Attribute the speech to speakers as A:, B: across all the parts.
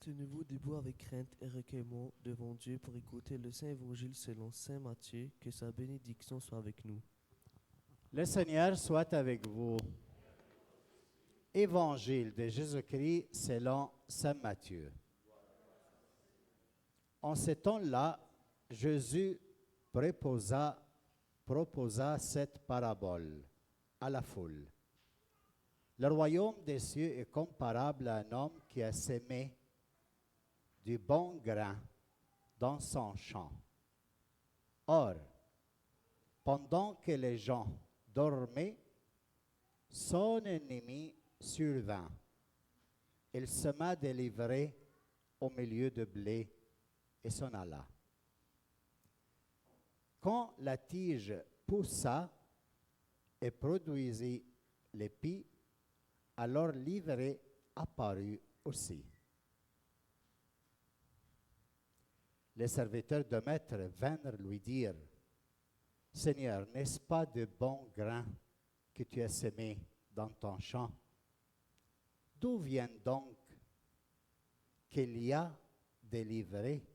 A: Tenez-vous debout avec crainte et recueillement devant Dieu pour écouter le Saint Évangile selon Saint Matthieu. Que sa bénédiction soit avec nous.
B: Le Seigneur soit avec vous. Évangile de Jésus-Christ selon Saint Matthieu. En ce temps-là, Jésus proposa cette parabole à la foule. Le royaume des cieux est comparable à un homme qui a semé du bon grain dans son champ. Or, pendant que les gens dormaient, son ennemi survint. Il sema des livrées au milieu de blé et s'en alla. Quand la tige poussa et produisit l'épi, alors l'ivraie apparut aussi. Les serviteurs de maître vinrent lui dire: Seigneur, n'est-ce pas de bon grain que tu as semé dans ton champ? D'où vient donc qu'il y a des livrées?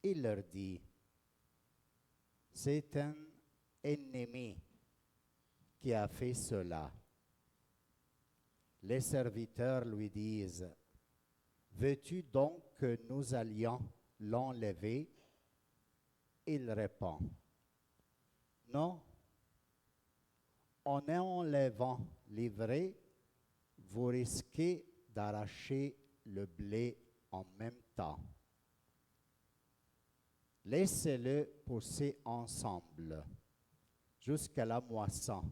B: Il leur dit: c'est un ennemi qui a fait cela. Les serviteurs lui disent: veux-tu donc que nous allions l'enlever? Il répond: non, en enlevant l'ivraie, vous risquez d'arracher le blé en même temps. Laissez-le pousser ensemble jusqu'à la moisson.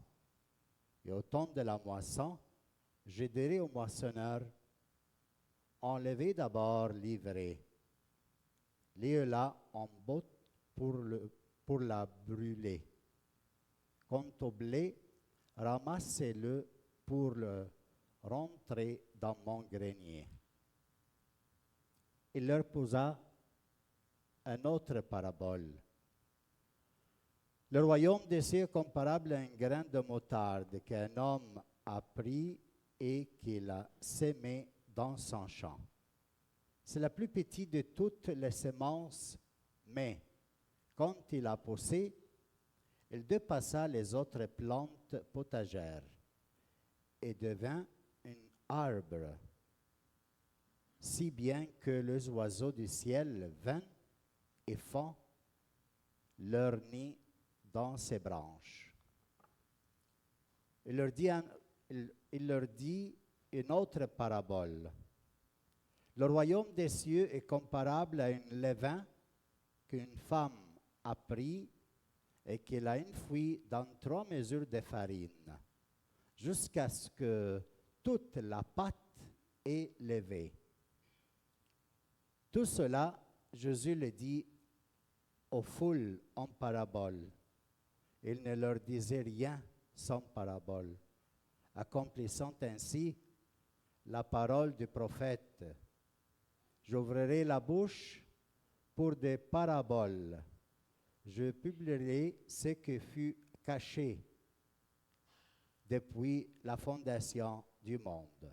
B: Et au temps de la moisson, je dirai au moissonneur: enlevez d'abord l'ivraie, liez-la en botte pour la brûler. Quant au blé, ramassez-le pour le rentrer dans mon grenier. Il leur posa une autre parabole. Le royaume des cieux est comparable à un grain de moutarde qu'un homme a pris et qu'il a sémé dans son champ. C'est la plus petite de toutes les semences, mais quand il a poussé, il dépassa les autres plantes potagères et devint un arbre, si bien que les oiseaux du ciel vinrent et font leur nid dans ses branches. Il leur dit une autre parabole. Le royaume des cieux est comparable à un levain qu'une femme a pris et qu'elle a enfoui dans 3 mesures de farine, jusqu'à ce que toute la pâte est levée. Tout cela, Jésus le dit aux foules en parabole. Il ne leur disait rien sans parabole, accomplissant ainsi la parole du prophète: j'ouvrirai la bouche pour des paraboles, je publierai ce qui fut caché depuis la fondation du monde.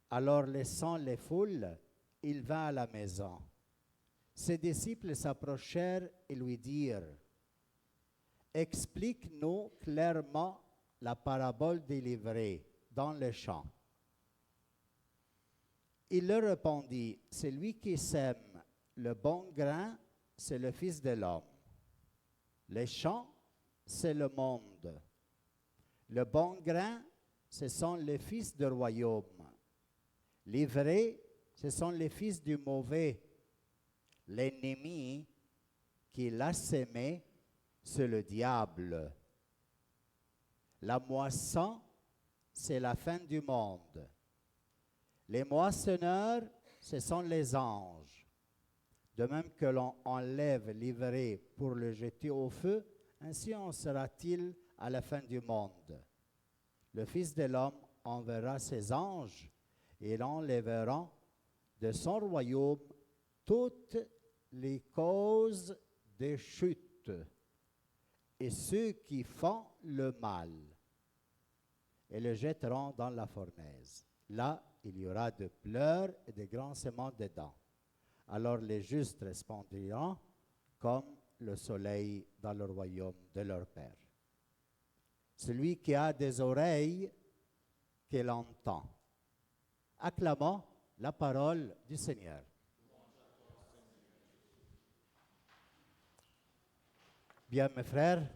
B: Alors, laissant les foules, il vint à la maison. Ses disciples s'approchèrent et lui dirent: explique-nous clairement la parabole des livrées dans le champ. Il leur répondit: celui qui sème le bon grain, c'est le Fils de l'homme. Les champs, c'est le monde. Le bon grain, ce sont les fils du royaume. L'ivraie, ce sont les fils du mauvais. L'ennemi qui l'a sémé, c'est le diable. La moisson, c'est la fin du monde. Les moissonneurs, ce sont les anges. De même que l'on enlève l'ivraie pour le jeter au feu, ainsi en sera-t-il à la fin du monde. Le Fils de l'homme enverra ses anges et ils enlèveront de son royaume toutes les causes de chute et ceux qui font le mal et le jetteront dans la fournaise. là, il y aura de pleurs et de grincements de dents. Alors les justes resplendiront comme le soleil dans le royaume de leur Père. Celui qui a des oreilles, qu'il entend. Acclamons la parole du Seigneur. Bien, mes frères,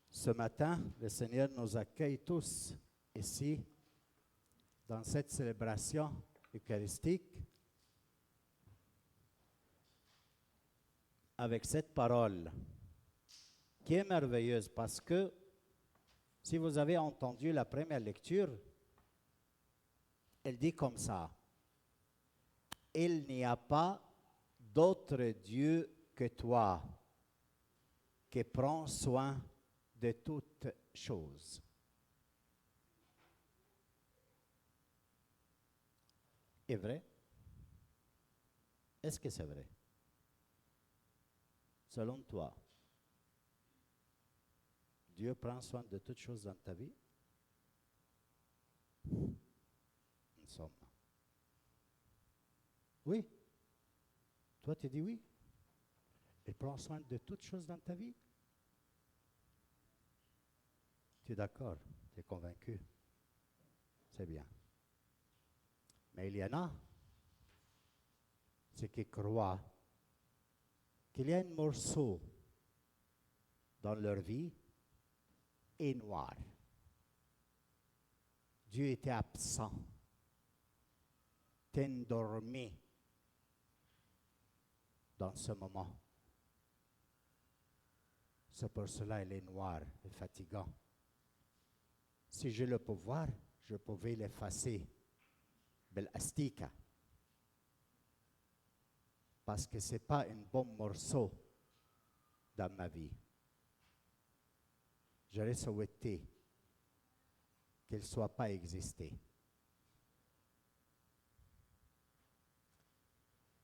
B: ce matin, le Seigneur nous accueille tous ici, dans cette célébration eucharistique, avec cette parole qui est merveilleuse parce que, si vous avez entendu la première lecture, elle dit comme ça: il n'y a pas d'autre Dieu que toi qui prend soin de toutes choses. Est vrai? Est-ce que c'est vrai? Selon toi, Dieu prend soin de toutes choses dans ta vie? Nous sommes. Oui. Toi, tu dis oui. Il prend soin de toutes choses dans ta vie? Tu es d'accord? Tu es convaincu? C'est bien. Mais il y en a ceux qui croient qu'il y a un morceau dans leur vie est noir. Dieu était absent, t'endormi dans ce moment. C'est pour cela qu'il est noir et fatigant. Si j'ai le pouvoir, je pouvais l'effacer. Belastika. Parce que ce n'est pas un bon morceau dans ma vie. J'aurais souhaité qu'il ne soit pas existé.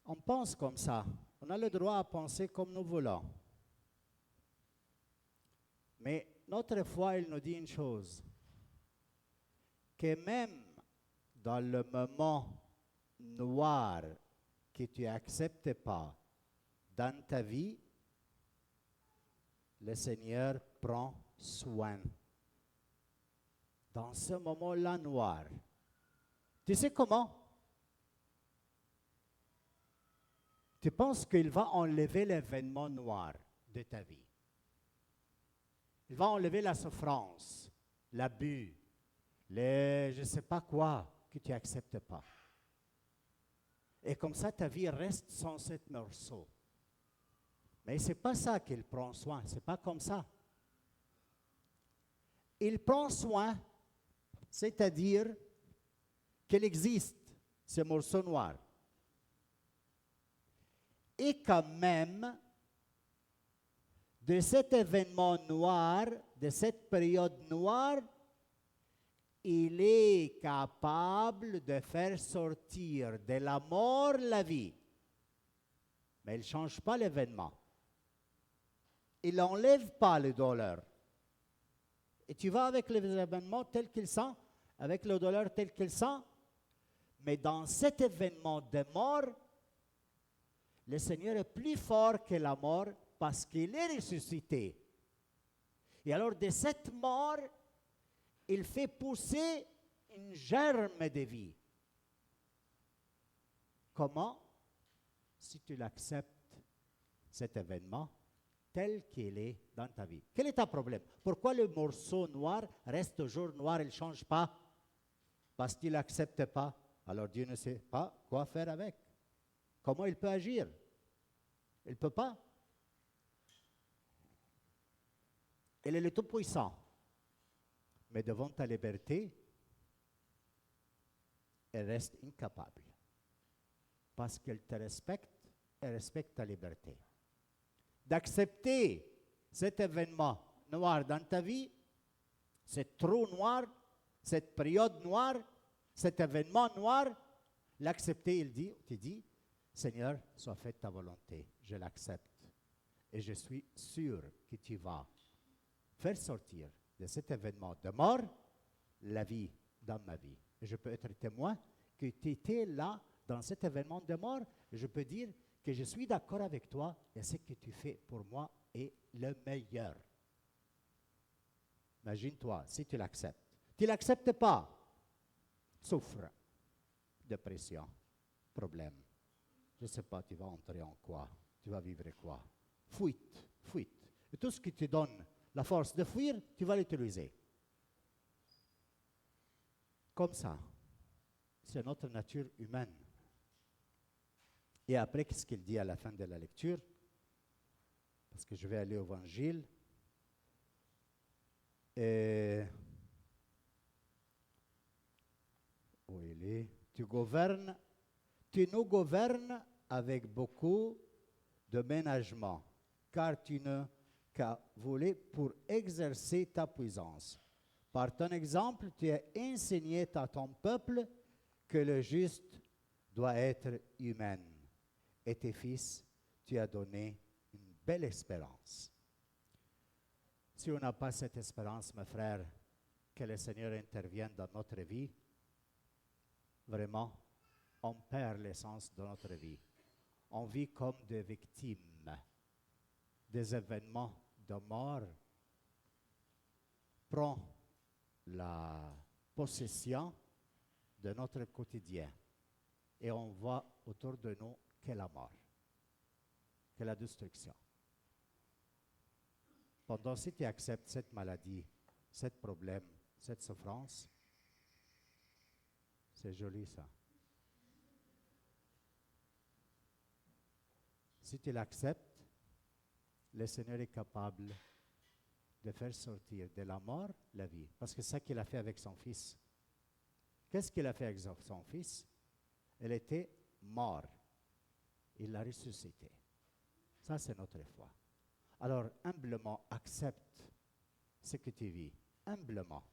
B: On pense comme ça. On a le droit à penser comme nous voulons. Mais notre foi, il nous dit une chose, que même dans le moment noir que tu n'acceptes pas dans ta vie, le Seigneur prend soin. Dans ce moment-là noir. Tu sais comment? Tu penses qu'il va enlever l'événement noir de ta vie. Il va enlever la souffrance, l'abus, je ne sais pas quoi que tu n'acceptes pas. Et comme ça, ta vie reste sans cet morceau. Mais ce n'est pas ça qu'il prend soin, ce n'est pas comme ça. Il prend soin, c'est-à-dire qu'il existe, ce morceau noir. Et quand même, de cet événement noir, de cette période noire, il est capable de faire sortir de la mort la vie. Mais il ne change pas l'événement. Il n'enlève pas le douleur. Et tu vas avec les événements tels qu'ils sont, avec le douleur tel qu'ils sont, mais dans cet événement de mort, le Seigneur est plus fort que la mort parce qu'il est ressuscité. Et alors de cette mort, il fait pousser une germe de vie. Comment? Si tu l'acceptes, cet événement, tel qu'il est dans ta vie. Quel est ton problème? Pourquoi le morceau noir reste toujours noir, il ne change pas? Parce qu'il n'accepte pas. Alors Dieu ne sait pas quoi faire avec. Comment il peut agir? Il ne peut pas. Il est le Tout-Puissant. Mais devant ta liberté, elle reste incapable. Parce qu'elle te respecte, elle respecte ta liberté. D'accepter cet événement noir dans ta vie, ce trou noir, cette période noire, cet événement noir, l'accepter, tu dis, Seigneur, soit faite ta volonté, je l'accepte. Et je suis sûr que tu vas faire sortir de cet événement de mort, la vie dans ma vie. Et je peux être témoin que tu étais là dans cet événement de mort. Et je peux dire que je suis d'accord avec toi et ce que tu fais pour moi est le meilleur. Imagine-toi, si tu l'acceptes. Tu ne l'acceptes pas, souffre, dépression, problème. Je ne sais pas, tu vas entrer en quoi? Tu vas vivre quoi? Fuite, fuite. Et tout ce qui te donne la force de fuir, tu vas l'utiliser. Comme ça. C'est notre nature humaine. Et après, qu'est-ce qu'il dit à la fin de la lecture? Parce que je vais aller au Évangile. Et où il est? Tu nous gouvernes avec beaucoup de ménagement, car tu ne qu'as voulu pour exercer ta puissance. Par ton exemple, tu as enseigné à ton peuple que le juste doit être humain. Et tes fils, tu as donné une belle espérance. Si on n'a pas cette espérance, mes frères, que le Seigneur intervienne dans notre vie, vraiment, on perd l'essence de notre vie. On vit comme des victimes des événements de mort. Prend la possession de notre quotidien et on voit autour de nous que la mort, que la destruction. Pendant si tu acceptes cette maladie, ce problème, cette souffrance, c'est joli ça. Si tu l'acceptes, le Seigneur est capable de faire sortir de la mort la vie. Parce que c'est ça qu'il a fait avec son fils. Qu'est-ce qu'il a fait avec son fils? Il était mort. Il l'a ressuscité. Ça, c'est notre foi. Alors, humblement, accepte ce que tu vis. Humblement.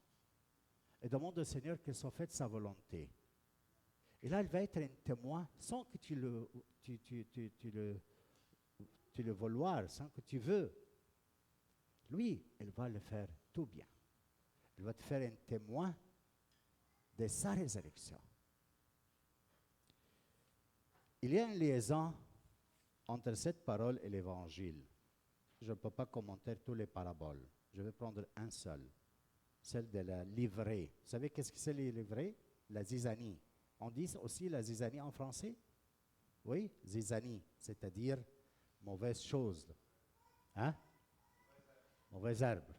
B: Et demande au Seigneur que soit faite sa volonté. Et là, il va être un témoin sans que tu le vouloir, sans que tu veux. Lui, il va le faire tout bien. Il va te faire un témoin de sa résurrection. Il y a une liaison entre cette parole et l'Évangile. Je ne peux pas commenter toutes les paraboles. Je vais prendre un seul, celle de la livrée. Vous savez qu'est-ce que c'est la livrée? La zizanie. On dit aussi la zizanie en français? Oui, zizanie, c'est-à-dire mauvaise chose. Hein? Mauvaise herbe.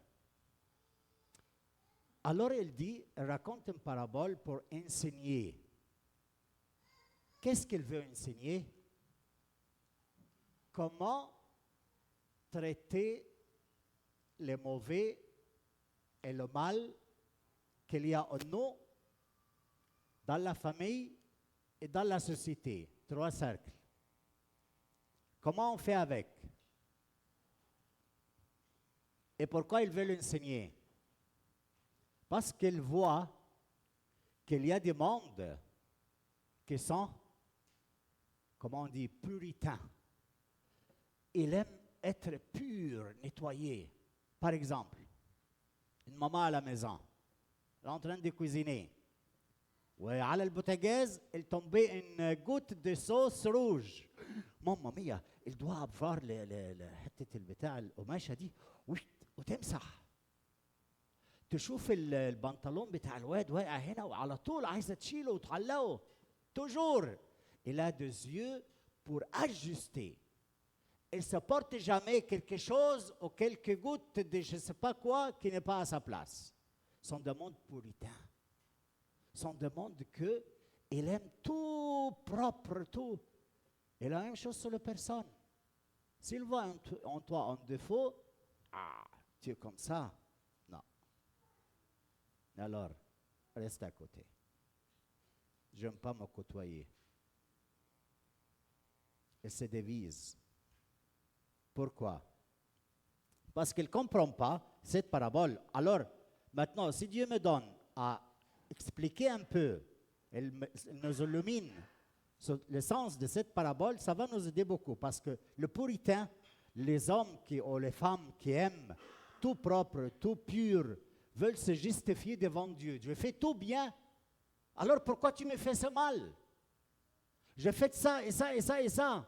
B: Alors il raconte une parabole pour enseigner. Qu'est-ce qu'il veut enseigner? Comment traiter les mauvais et le mal qu'il y a en nous, dans la famille et dans la société. 3 cercles. Comment on fait avec? Et pourquoi il veut l'enseigner? Parce qu'il voit qu'il y a des mondes qui sont, comment on dit, puritains. Il aime être pur, nettoyé. Par exemple, une maman à la maison, elle est en train de cuisiner. وعلى البوتاجاز il tombait une goutte de sauce rouge. ماما ميا il doit avoir حتة البتاع القماشة دي وتمسح. تشوف البنطلون بتاع الواد واقع هنا وعلى طول عايزة تشيله وتعلقه. Toujours. Il a des yeux pour ajuster. Il ne supporte jamais quelque chose ou quelques gouttes de je ne sais pas quoi qui n'est pas à sa place. Son demande puritain. Son demande qu'il aime tout propre, tout. Et la même chose sur la personne. S'il voit en toi un défaut, tu es comme ça. Non. Alors, reste à côté. Je n'aime pas me côtoyer. Il se dévise. Pourquoi? Parce qu'il ne comprend pas cette parabole. Alors, maintenant, si Dieu me donne à expliquer un peu, il nous illumine sur le sens de cette parabole, ça va nous aider beaucoup. Parce que le puritain, les hommes ou les femmes qui aiment tout propre, tout pur, veulent se justifier devant Dieu. Je fais tout bien. Alors pourquoi tu me fais ce mal? Je fais ça et ça et ça et ça.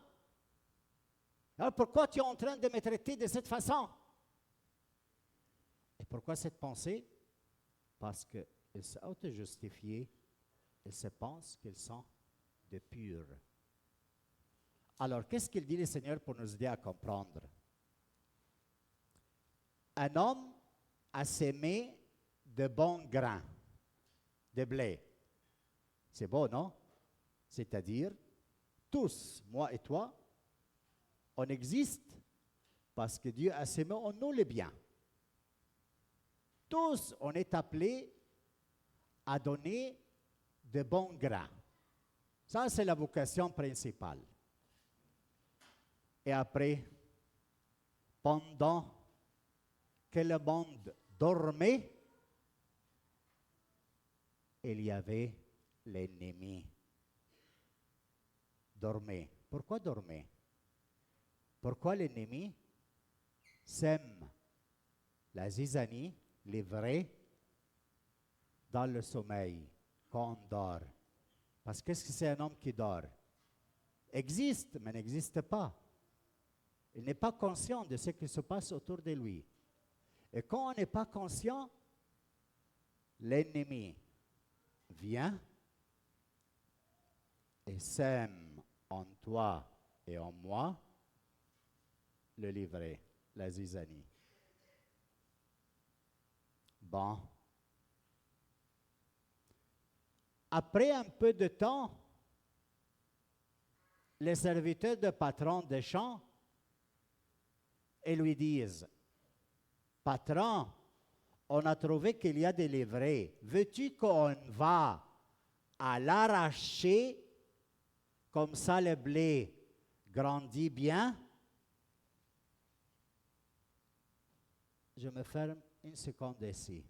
B: Alors pourquoi tu es en train de me traiter de cette façon? Et pourquoi cette pensée? Parce qu'ils s'auto-justifient, ils se pensent qu'ils sont de purs. Alors, qu'est-ce qu'il dit le Seigneur pour nous aider à comprendre? Un homme a sémé de bons grains de blé. C'est beau, non? C'est-à-dire, tous, moi et toi, on existe parce que Dieu a sémé en nous le bien. Tous, on est appelés à donner de bons grains. Ça, c'est la vocation principale. Et après, pendant que le monde dormait, il y avait l'ennemi. Dormait. Pourquoi dormait? Pourquoi l'ennemi sème la zizanie, les vrais, dans le sommeil, quand on dort? Parce que qu'est-ce que c'est un homme qui dort? Existe, mais n'existe pas. Il n'est pas conscient de ce qui se passe autour de lui. Et quand on n'est pas conscient, l'ennemi vient et sème en toi et en moi le livret, la zizanie. Bon. Après un peu de temps, les serviteurs de patron des champs et lui disent, patron, on a trouvé qu'il y a des livrets. Veux-tu qu'on va à l'arracher, comme ça le blé grandit bien? Je me ferme une seconde ici.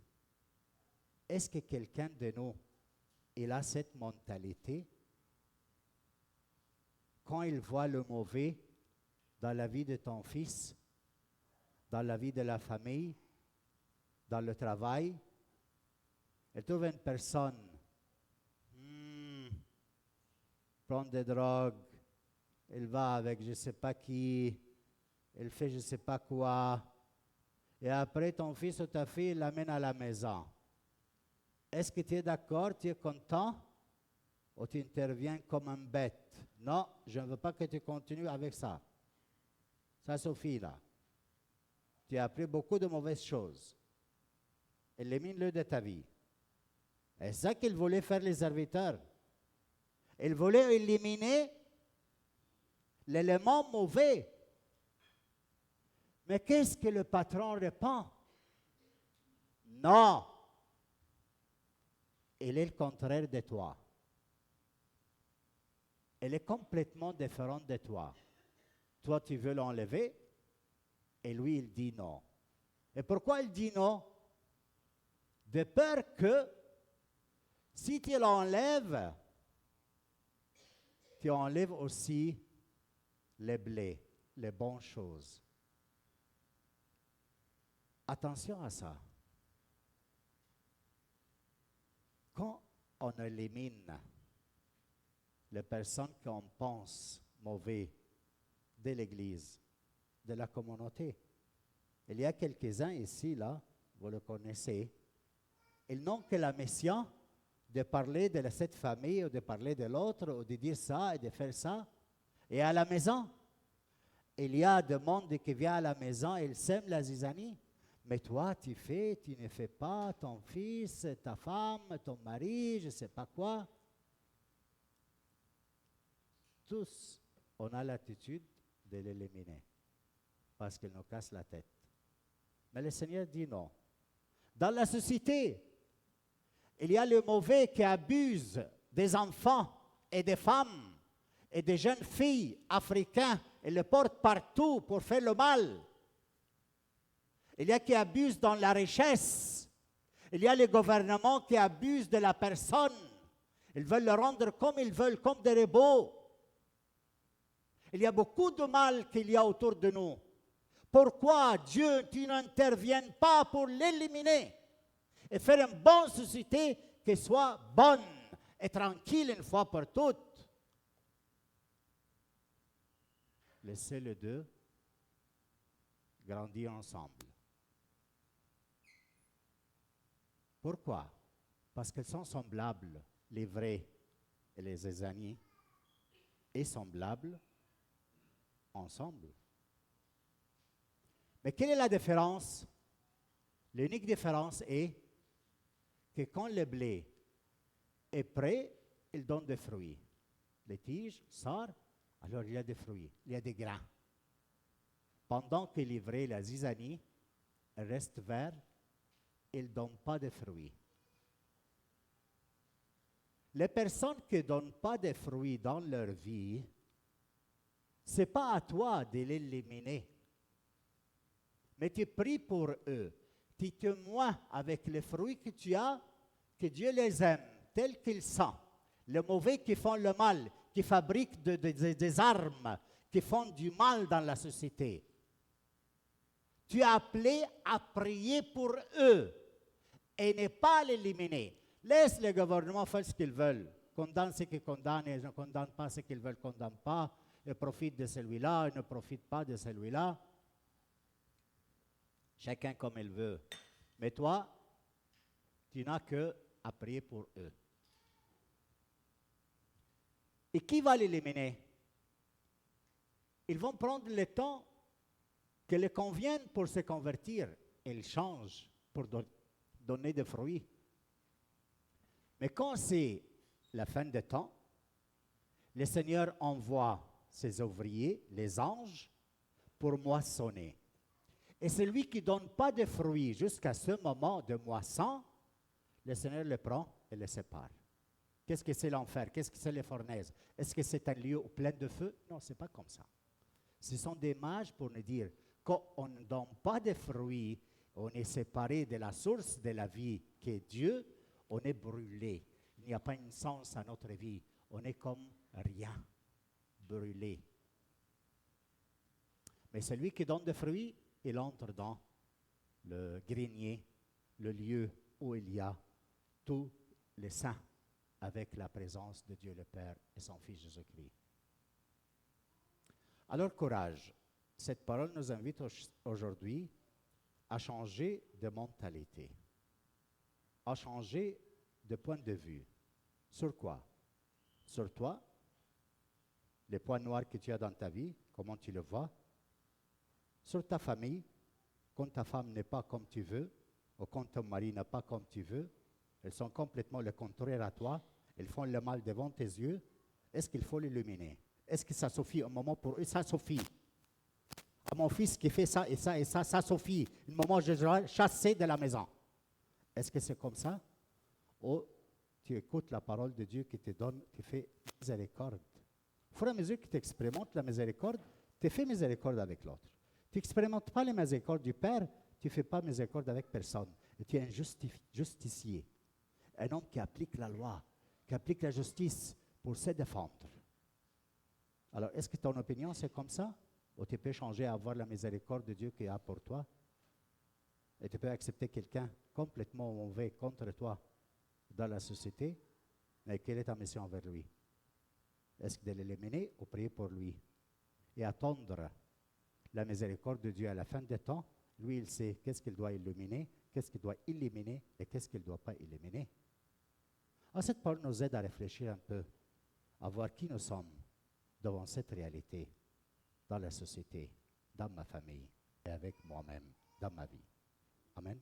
B: Est-ce que quelqu'un de nous, il a cette mentalité? Quand il voit le mauvais dans la vie de ton fils, dans la vie de la famille, dans le travail, il trouve une personne, prend des drogues, il va avec je ne sais pas qui, il fait je ne sais pas quoi, et après ton fils ou ta fille l'amène à la maison. Est-ce que tu es d'accord, tu es content, ou tu interviens comme un bête? Non, je ne veux pas que tu continues avec ça. Ça suffit là. Tu as appris beaucoup de mauvaises choses. Élimine-le de ta vie. Et c'est ça qu'ils voulaient faire les serviteurs. Ils voulaient éliminer l'élément mauvais. Mais qu'est-ce que le patron répond? Non. Il est le contraire de toi. Elle est complètement différente de toi. Toi, tu veux l'enlever, et lui, il dit non. Et pourquoi il dit non? De peur que, si tu l'enlèves, tu enlèves aussi les blés, les bonnes choses. Attention à ça. Quand on élimine les personnes qu'on pense mauvais de l'Église, de la communauté. Il y a quelques-uns ici, là, vous le connaissez, ils n'ont que la mission de parler de cette famille ou de parler de l'autre ou de dire ça et de faire ça. Et à la maison, il y a des monde qui vient à la maison et ils sèment la zizanie. Mais toi, tu ne fais pas, ton fils, ta femme, ton mari, je ne sais pas quoi. Tous, on a l'attitude de l'éliminer parce qu'il nous casse la tête. Mais le Seigneur dit non. Dans la société, il y a le mauvais qui abuse des enfants et des femmes et des jeunes filles africains et le portent partout pour faire le mal. Il y a qui abusent dans la richesse. Il y a les gouvernements qui abusent de la personne. Ils veulent le rendre comme ils veulent, comme des robots. Il y a beaucoup de mal qu'il y a autour de nous. Pourquoi, Dieu, tu n'interviens pas pour l'éliminer? et faire une bonne société qui soit bonne et tranquille une fois pour toutes. Laissez les deux grandir ensemble. Pourquoi? Parce qu'ils sont semblables, les vrais et les Ésaniens, et semblables ensemble. Mais quelle est la différence? L'unique différence est que quand le blé est prêt, il donne des fruits. Les tiges sortent, alors il y a des fruits, il y a des grains. Pendant que l'ivraie, la zizanie, reste vert, il ne donne pas de fruits. Les personnes qui ne donnent pas de fruits dans leur vie, ce n'est pas à toi de l'éliminer. Mais tu pries pour eux. Tu témoignes avec les fruits que tu as, que Dieu les aime, tels qu'ils sont. Les mauvais qui font le mal, qui fabriquent des armes, qui font du mal dans la société. Tu es appelé à prier pour eux et ne pas l'éliminer. Laisse le gouvernement faire ce qu'ils veulent. Condamne ceux qui condamnent et ne condamne pas ceux qu'ils veulent condamner pas. Ils profitent de celui-là, ils ne profitent pas de celui-là. Chacun comme il veut. Mais toi, tu n'as qu'à prier pour eux. Et qui va l'éliminer? Ils vont prendre le temps qui leur convienne pour se convertir. Ils changent pour donner des fruits. Mais quand c'est la fin des temps, le Seigneur envoie ses ouvriers, les anges, pour moissonner. Et celui qui ne donne pas de fruits jusqu'à ce moment de moisson, le Seigneur le prend et le sépare. Qu'est-ce que c'est l'enfer? Qu'est-ce que c'est les fournaises? Est-ce que c'est un lieu plein de feu? Non, ce n'est pas comme ça. Ce sont des images pour nous dire, quand on ne donne pas de fruits, on est séparé de la source de la vie qui est Dieu, on est brûlé. Il n'y a pas une sens à notre vie. On est comme rien, brûlé. Mais celui qui donne des fruits, il entre dans le grenier, le lieu où il y a tous les saints avec la présence de Dieu le Père et son Fils Jésus-Christ. Alors courage, cette parole nous invite aujourd'hui à changer de mentalité, à changer de point de vue. Sur quoi? Sur toi, les points noirs que tu as dans ta vie, comment tu le vois? Sur ta famille, quand ta femme n'est pas comme tu veux, ou quand ton mari n'est pas comme tu veux, elles sont complètement le contraire à toi, elles font le mal devant tes yeux, est-ce qu'il faut l'illuminer? Est-ce que ça suffit un moment pour eux? Ça suffit. À mon fils qui fait ça et ça et ça, ça suffit. Un moment, je serai chassé de la maison. Est-ce que c'est comme ça? Ou tu écoutes la parole de Dieu qui te donne, qui fait miséricorde. Au fur et à mesure que tu expérimentes la miséricorde, tu fais miséricorde avec l'autre. Tu n'expérimentes pas la miséricorde du Père, tu ne fais pas miséricorde avec personne. Et tu es un justicier. Un homme qui applique la loi, qui applique la justice pour se défendre. Alors, est-ce que ton opinion, c'est comme ça? Ou tu peux changer à avoir la miséricorde de Dieu qu'il a pour toi? Et tu peux accepter quelqu'un complètement mauvais contre toi dans la société, mais quelle est ta mission envers lui? Est-ce que de l'éliminer ou prier pour lui? Et attendre la miséricorde de Dieu à la fin des temps, lui, il sait qu'est-ce qu'il doit illuminer, qu'est-ce qu'il doit éliminer et qu'est-ce qu'il ne doit pas éliminer. Alors, cette parole nous aide à réfléchir un peu, à voir qui nous sommes devant cette réalité, dans la société, dans ma famille et avec moi-même, dans ma vie. Amen.